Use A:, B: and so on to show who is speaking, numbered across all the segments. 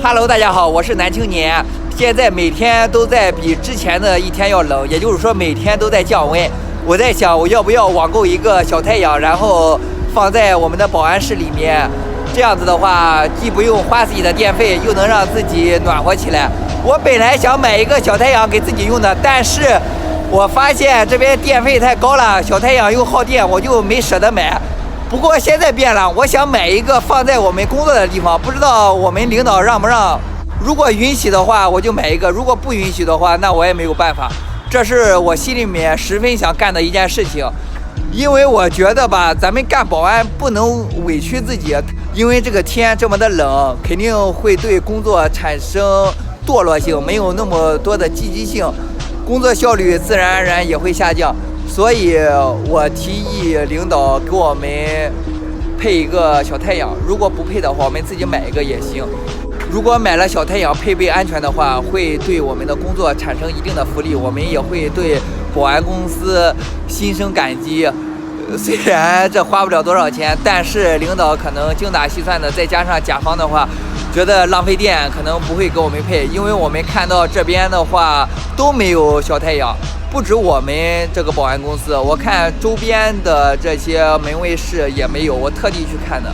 A: Hello， 大家好，我是男青年。现在每天都在比之前的一天要冷，也就是说每天都在降温。我在想，我要不要网购一个小太阳，然后放在我们的保安室里面？这样子的话，既不用花自己的电费，又能让自己暖和起来。我本来想买一个小太阳给自己用的，但是我发现这边电费太高了，小太阳又耗电，我就没舍得买。不过现在变了，我想买一个放在我们工作的地方，不知道我们领导让不让。如果允许的话，我就买一个；如果不允许的话，那我也没有办法。这是我心里面十分想干的一件事情，因为我觉得吧，咱们干保安不能委屈自己，因为这个天这么的冷，肯定会对工作产生堕落性，没有那么多的积极性，工作效率自然而然也会下降。所以我提议领导给我们配一个小太阳，如果不配的话，我们自己买一个也行。如果买了小太阳配备安全的话，会对我们的工作产生一定的福利，我们也会对保安公司心生感激。虽然这花不了多少钱，但是领导可能精打细算的，再加上甲方的话觉得浪费电，可能不会给我们配，因为我们看到这边的话都没有小太阳，不止我们这个保安公司，我看周边的这些门卫室也没有，我特地去看的。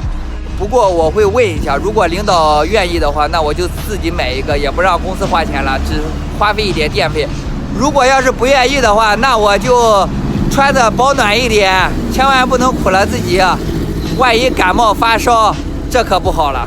A: 不过我会问一下，如果领导愿意的话，那我就自己买一个，也不让公司花钱了，只花费一点电费。如果要是不愿意的话，那我就穿的保暖一点，千万不能苦了自己，万一感冒发烧，这可不好了。